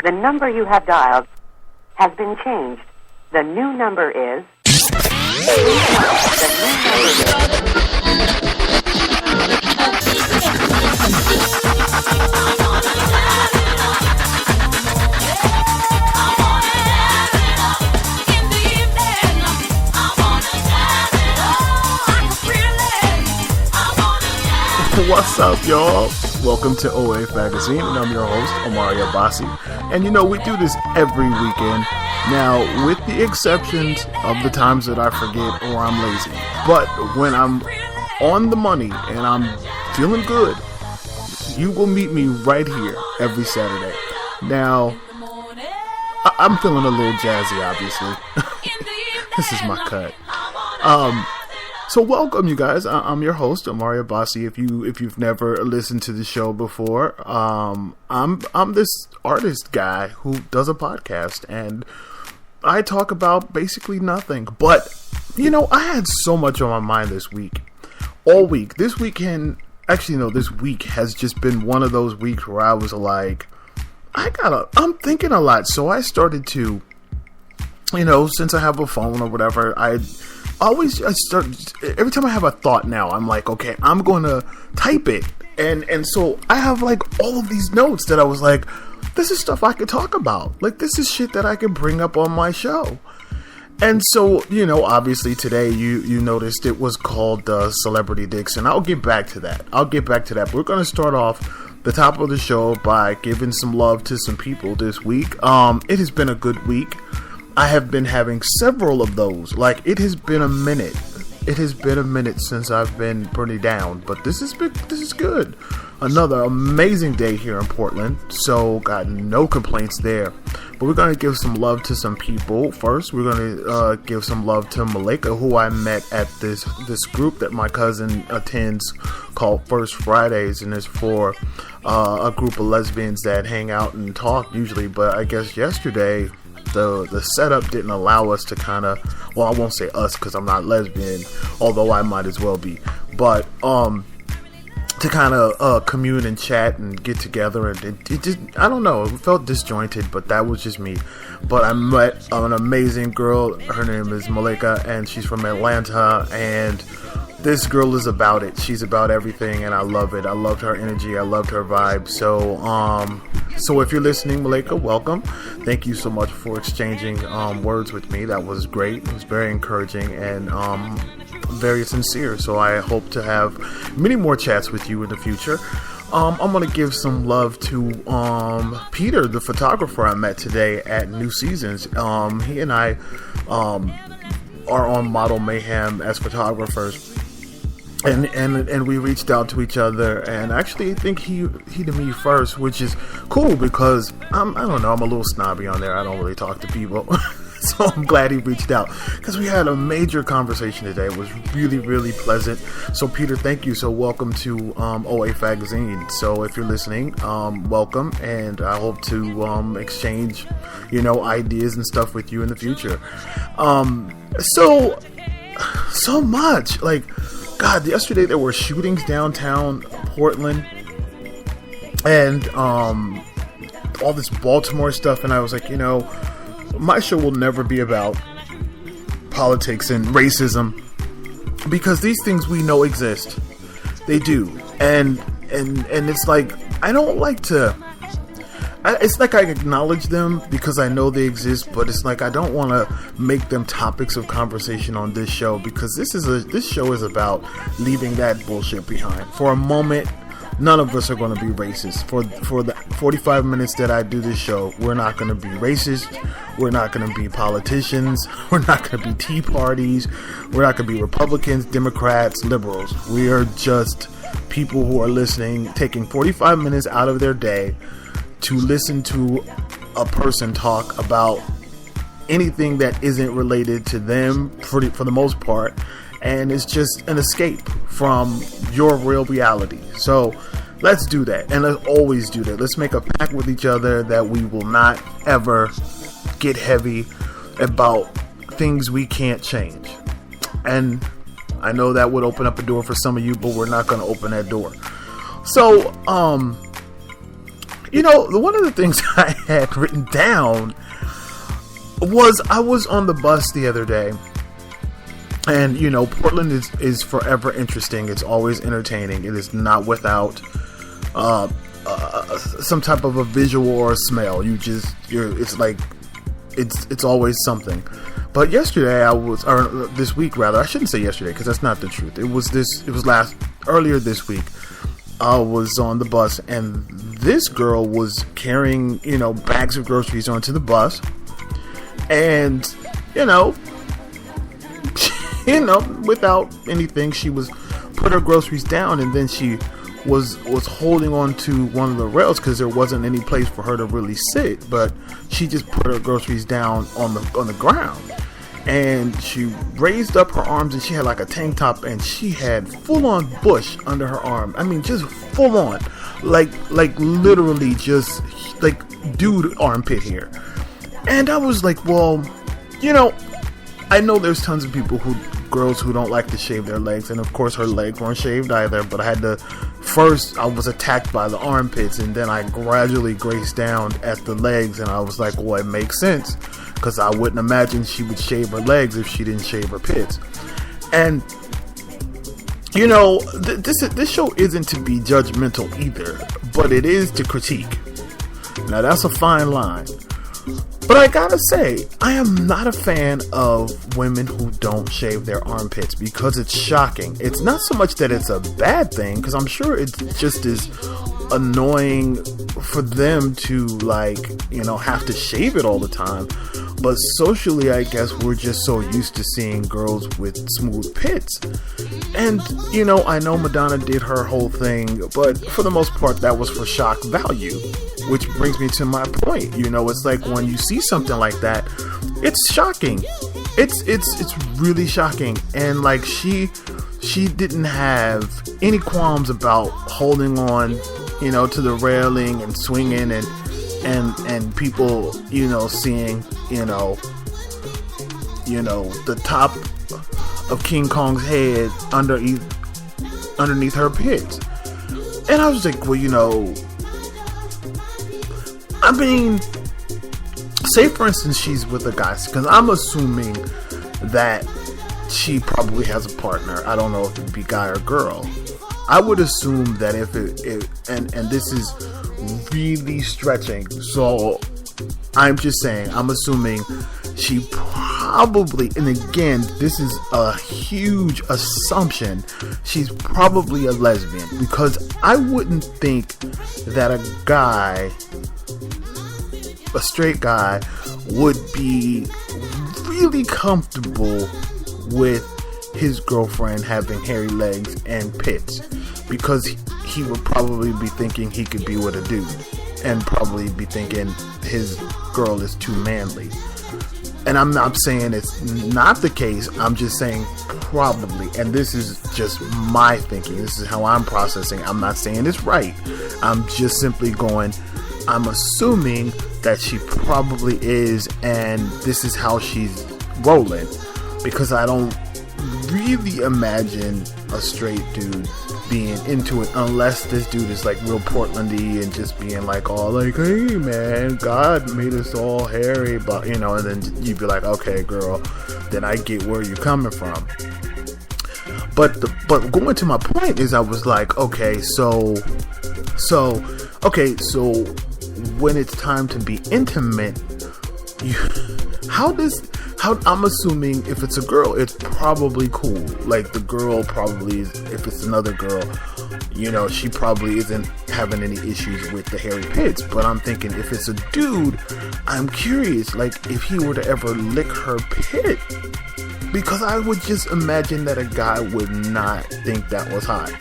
The number you have dialed has been changed. The new number is... What's up, y'all? Welcome to OA Magazine, and I'm your host, Omari Abbasi. And you know, we do this every weekend. Now, with the exceptions of the times that I forget or I'm lazy. But when I'm on the money and I'm feeling good, you will meet me right here every Saturday. Now, I'm feeling a little jazzy, obviously. This is my cut. So welcome, you guys. I'm your host, Omari Abbasi. If you've never listened to the show before, I'm this artist guy who does a podcast, and I talk about basically nothing. But you know, I had so much on my mind this week, all week. This week has just been one of those weeks where I was like, I'm thinking a lot. So I started to, you know, since I have a phone or whatever, I start every time I have a thought now, I'm like, okay, I'm going to type it. And so I have like all of these notes that I was like, this is stuff I could talk about. Like, this is shit that I can bring up on my show. And so, you know, obviously today you noticed it was called Celebrity Dicks, and I'll get back to that. But we're going to start off the top of the show by giving some love to some people this week. It has been a good week. I have been having several of those. Like, it has been a minute. It has been a minute since I've been pretty down, but this is good. Another amazing day here in Portland, so got no complaints there. But we're going to give some love to some people. First, we're going to give some love to Malika, who I met at this group that my cousin attends called First Fridays, and it's for a group of lesbians that hang out and talk usually. But I guess yesterday, the setup didn't allow us to kind of, well, I won't say us because I'm not lesbian, although I might as well be, but to kind of commune and chat and get together, and it just, I don't know, it felt disjointed, but that was just me. But I met an amazing girl. Her name is Malika, and she's from Atlanta, and this girl is about it. She's about everything, and I love it. I loved her energy. I loved her vibe. So if you're listening, Malika, welcome. Thank you so much for exchanging words with me. That was great. It was very encouraging and very sincere. So I hope to have many more chats with you in the future. I'm going to give some love to Peter, the photographer I met today at New Seasons. He and I are on Model Mayhem as photographers. And we reached out to each other, and actually I think he to me first, which is cool because I don't know, I'm a little snobby on there. I don't really talk to people. So I'm glad he reached out because we had a major conversation today. It was really, really pleasant. So Peter, thank you. So welcome to OA Magazine. So if you're listening, welcome, and I hope to exchange, you know, ideas and stuff with you in the future. So much, like, God, yesterday there were shootings downtown Portland, and all this Baltimore stuff, and I was like, you know, my show will never be about politics and racism, because these things we know exist. They do. And it's like, I don't like to, it's like I acknowledge them because I know they exist, but it's like I don't want to make them topics of conversation on this show, because this show is about leaving that bullshit behind. For a moment, none of us are going to be racist. For the 45 minutes that I do this show, we're not going to be racist. We're not going to be politicians. We're not going to be Tea Parties. We're not going to be Republicans, Democrats, liberals. We are just people who are listening, taking 45 minutes out of their day to listen to a person talk about anything that isn't related to them for the most part, and it's just an escape from your real reality. So let's do that, and let's always do that. Let's make a pact with each other that we will not ever get heavy about things we can't change. And I know that would open up a door for some of you, but we're not going to open that door. So One of the things I had written down was I was on the bus the other day, and Portland is forever interesting. It's always entertaining. It is not without some type of a visual or a smell. It's like it's always something. But yesterday or this week rather, I shouldn't say yesterday because that's not the truth. It was earlier this week. I was on the bus and this girl was carrying, bags of groceries onto the bus, and without anything, she was put her groceries down, and then she was holding on to one of the rails because there wasn't any place for her to really sit, but she just put her groceries down on the ground, and she raised up her arms, and she had like a tank top, and she had full on bush under her arm. I mean, just full on, like literally just like dude armpit hair. And I was like, well, I know there's tons of girls who don't like to shave their legs, and of course her legs weren't shaved either, but I was attacked by the armpits, and then I gradually grazed down at the legs, and I was like, well, it makes sense, because I wouldn't imagine she would shave her legs if she didn't shave her pits. And this show isn't to be judgmental either, but it is to critique. Now that's a fine line. But I gotta say, I am not a fan of women who don't shave their armpits because it's shocking. It's not so much that it's a bad thing, because I'm sure it's just as annoying for them to have to shave it all the time. But socially, I guess we're just so used to seeing girls with smooth pits. And, I know Madonna did her whole thing, but for the most part, that was for shock value. Which brings me to my point. It's like when you see something like that, it's shocking. It's really shocking. And like she didn't have any qualms about holding on, to the railing and swinging and people, seeing, the top of King Kong's head underneath her pits. And I was like, well, I mean, say for instance she's with a guy, because I'm assuming that she probably has a partner. I don't know if it'd be guy or girl. I would assume that if and this is really stretching, so I'm just saying, I'm assuming she probably, and again, this is a huge assumption, she's probably a lesbian, because I wouldn't think that a straight guy would be really comfortable with his girlfriend having hairy legs and pits, because he would probably be thinking he could be with a dude and probably be thinking his girl is too manly. And I'm not saying it's not the case, I'm just saying probably, and this is just my thinking, this is how I'm processing. I'm not saying it's right, I'm just simply going, I'm assuming that she probably is, and this is how she's rolling, because I don't really imagine a straight dude being into it unless this dude is like real Portlandy and just being like all like, hey man, God made us all hairy, but and then you'd be like, okay girl, then I get where you're coming from. But going to my point is, I was like, okay, so when it's time to be intimate, I'm assuming if it's a girl, it's probably cool. Like the girl probably is, if it's another girl, she probably isn't having any issues with the hairy pits. But I'm thinking if it's a dude, I'm curious, like if he were to ever lick her pit, because I would just imagine that a guy would not think that was hot,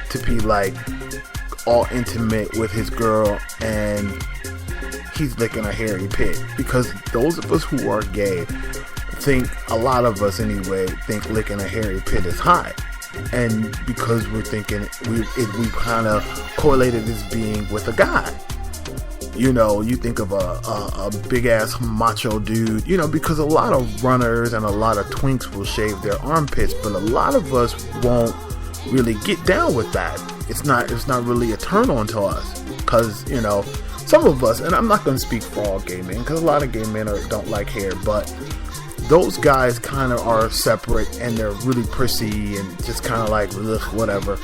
to be like all intimate with his girl and he's licking a hairy pit. Because those of us who are gay think, a lot of us anyway, think licking a hairy pit is hot. And because we're thinking, we kind of correlated as being with a guy. You think of a big ass macho dude, because a lot of runners and a lot of twinks will shave their armpits, but a lot of us won't really get down with that. It's not really a turn on to us. because, you know, some of us, and I'm not going to speak for all gay men, because a lot of gay men don't like hair, but those guys kind of are separate, and they're really prissy, and just kind of like, ugh, whatever.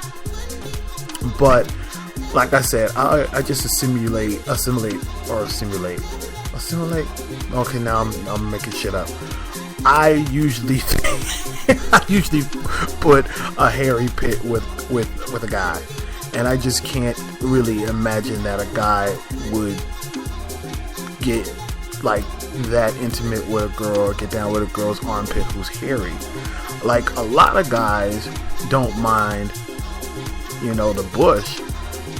But, like I said, I just assimilate. Okay, now I'm making shit up. I usually put a hairy pit with a guy, and I just can't really imagine that a guy would get like that intimate with a girl or get down with a girl's armpit who's hairy. Like, a lot of guys don't mind, you know, the bush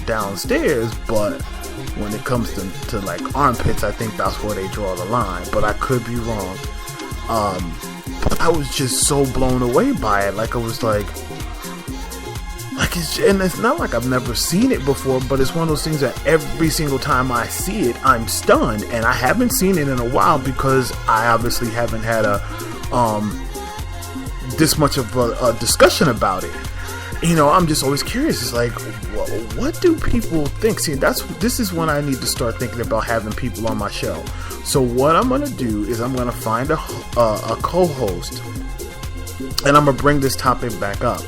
downstairs, but when it comes to like armpits, I think that's where they draw the line, but I could be wrong. But I was just so blown away by it. Like, I was like it's not like I've never seen it before, but it's one of those things that every single time I see it, I'm stunned. And I haven't seen it in a while because I obviously haven't had this much of a discussion about it. You know, I'm just always curious. It's like, what do people think? See, this is when I need to start thinking about having people on my show. So what I'm going to do is I'm going to find a co-host, and I'm going to bring this topic back up,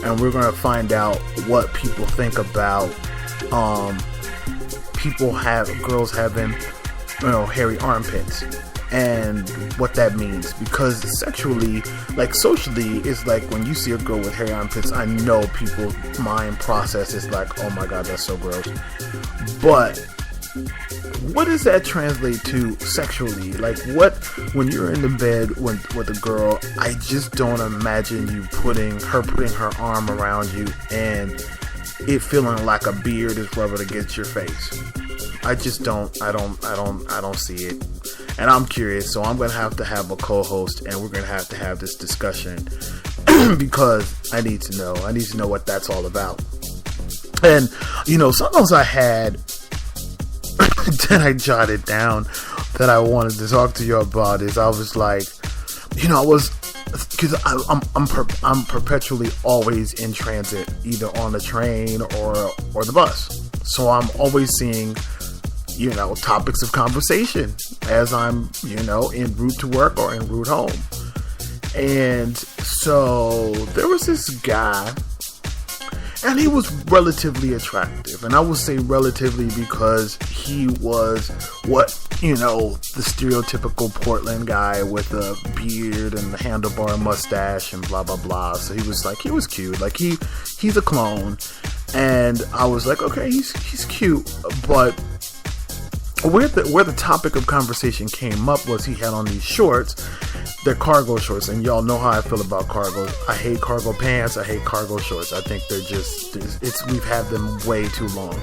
and we're going to find out what people think about girls having, you know, hairy armpits, and what that means. Because sexually, like socially, it's like when you see a girl with hairy armpits, I know people's mind process is like, oh my god, that's so gross. But what does that translate to sexually? Like, what, when you're in the bed with a girl, I just don't imagine you putting her arm around you and it feeling like a beard is rubbing against your face. I just don't see it. And I'm curious, so I'm going to have a co-host, and we're going to have this discussion because I need to know what that's all about. And, you know, something else I had that I jotted down that I wanted to talk to you about is, I was like, you know, because I'm perpetually always in transit, either on the train or the bus. So I'm always seeing, you know, topics of conversation as I'm, you know, en route to work or en route home. And so there was this guy, and he was relatively attractive. And I will say relatively because he was what, you know, the stereotypical Portland guy with a beard and the handlebar mustache and blah, blah, blah. So he was cute. Like, he's a clone. And I was like, okay, he's cute. But where the topic of conversation came up was he had on these shorts. They're cargo shorts, and y'all know how I feel about cargo. I hate cargo pants. I hate cargo shorts. I think we've had them way too long.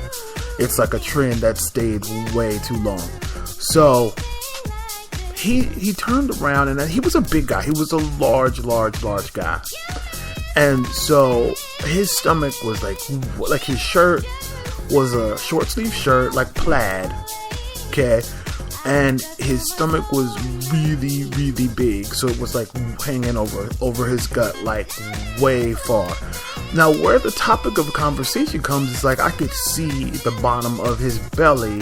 It's like a trend that stayed way too long. So he turned around, and he was a big guy. He was a large guy. And so his stomach was like his shirt was a short sleeve shirt, like plaid. Okay. And his stomach was really, really big. So it was like hanging over his gut, like way far. Now, where the topic of conversation comes is like I could see the bottom of his belly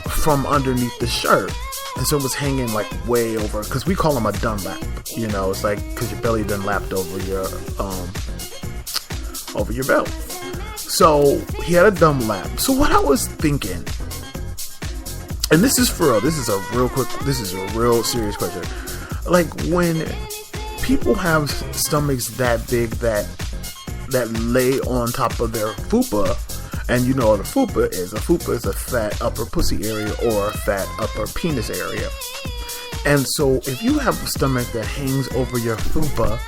from underneath the shirt. And so it was hanging like way over, because we call him a Dunlap. You know, it's like because your belly done lapped over your belt. So he had a Dunlap. So what I was thinking, and this is for real, this is a real serious question. Like, when people have stomachs that big that lay on top of their fupa, and you know what a fupa is. A fupa is a fat upper pussy area or a fat upper penis area. And so if you have a stomach that hangs over your fupa,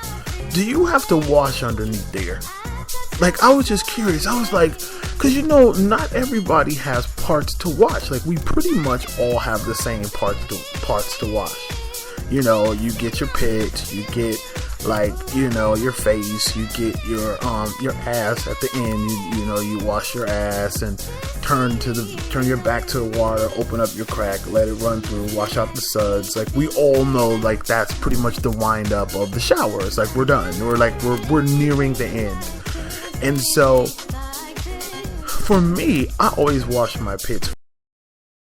do you have to wash underneath there? Like, I was just curious. I was like, because, you know, not everybody has parts to wash. Like, we pretty much all have the same parts to wash. You know, you get your pits, you get, like, you know, your face, you get your ass at the end. You know, you wash your ass and turn your back to the water, open up your crack, let it run through, wash out the suds. Like, we all know, like, that's pretty much the wind up of the shower. It's like, we're done. We're nearing the end. And so for me, I always wash my pits